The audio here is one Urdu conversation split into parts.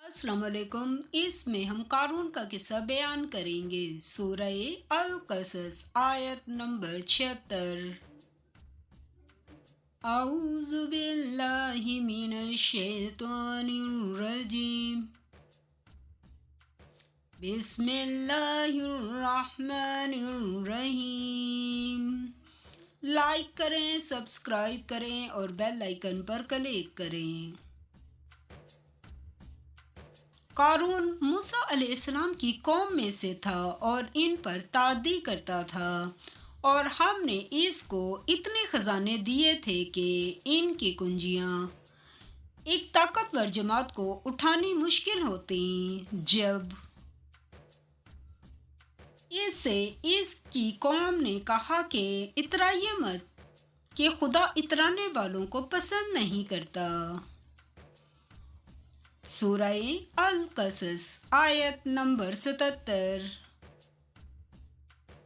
السلام علیکم۔ اس میں ہم قارون کا قصہ بیان کریں گے۔ سورہ القصص آیت نمبر 76۔ اعوذ باللہ من الشیطان الرجیم، بسم اللہ الرحمن الرحیم۔ لائک کریں، سبسکرائب کریں اور بیل آئیکن پر کلک کریں۔ قارون موسیٰ علیہ السلام کی قوم میں سے تھا اور ان پر تعدی کرتا تھا، اور ہم نے اس کو اتنے خزانے دیے تھے کہ ان کی کنجیاں ایک طاقتور جماعت کو اٹھانی مشکل ہوتی۔ جب اس کی قوم نے کہا کہ اترائیے مت، کہ خدا اترانے والوں کو پسند نہیں کرتا۔ سورہ القصص آیت نمبر 77۔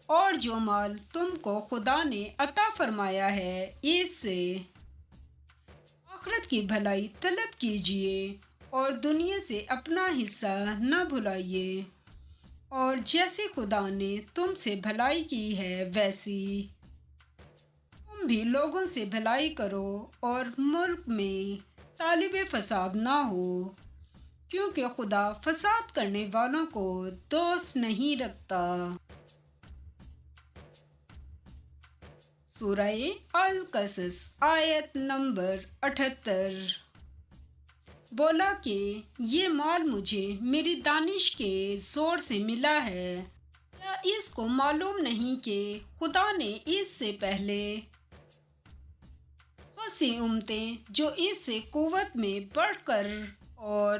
اور جو مال تم کو خدا نے عطا فرمایا ہے، اس سے آخرت کی بھلائی طلب کیجیے اور دنیا سے اپنا حصہ نہ بھلائیے، اور جیسے خدا نے تم سے بھلائی کی ہے ویسی تم بھی لوگوں سے بھلائی کرو، اور ملک میں طالب فساد نہ ہو، کیونکہ خدا فساد کرنے والوں کو دوست نہیں رکھتا۔ سورہ القصص آیت نمبر 78۔ بولا کہ یہ مال مجھے میری دانش کے زور سے ملا ہے۔ کیا اس کو معلوم نہیں کہ خدا نے اس سے پہلے بہت سی امتیں جو اس سے قوت میں بڑھ کر اور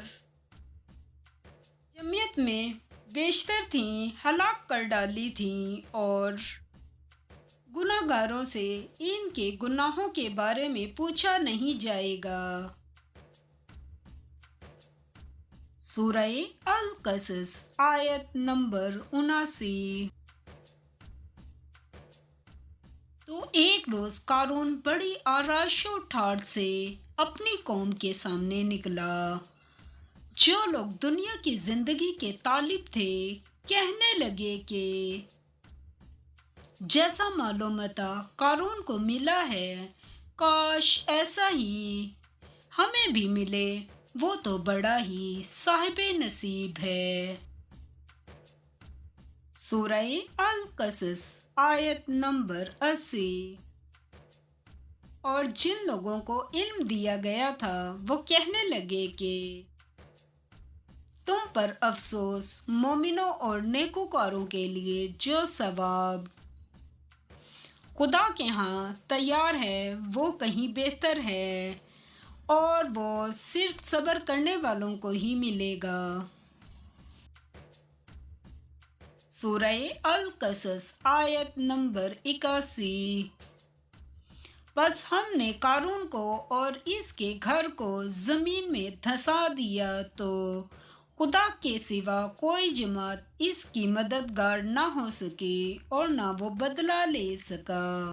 جمعیت میں بیشتر تھیں ہلاک کر ڈالی تھیں، اور گناہ گاروں سے ان کے گناہوں کے بارے میں پوچھا نہیں جائے گا۔ سورہ القصص آیت نمبر 79۔ تو ایک روز قارون بڑی آرائش و ٹھاٹھ سے اپنی قوم کے سامنے نکلا۔ جو لوگ دنیا کی زندگی کے طالب تھے کہنے لگے کہ جیسا مال و متاع قارون کو ملا ہے، کاش ایسا ہی ہمیں بھی ملے، وہ تو بڑا ہی صاحب نصیب ہے۔ سورہ القصص آیت نمبر 80۔ اور جن لوگوں کو علم دیا گیا تھا وہ کہنے لگے کہ تم پر افسوس، مومنوں اور نیکوکاروں کے لیے جو ثواب خدا کے ہاں تیار ہے وہ کہیں بہتر ہے، اور وہ صرف صبر کرنے والوں کو ہی ملے گا۔ سورہ القصص آیت نمبر 81۔ بس ہم نے قارون کو اور اس کے گھر کو زمین میں دھسا دیا تو خدا کے سوا کوئی جماعت اس کی مددگار نہ ہو سکی اور نہ وہ بدلہ لے سکا۔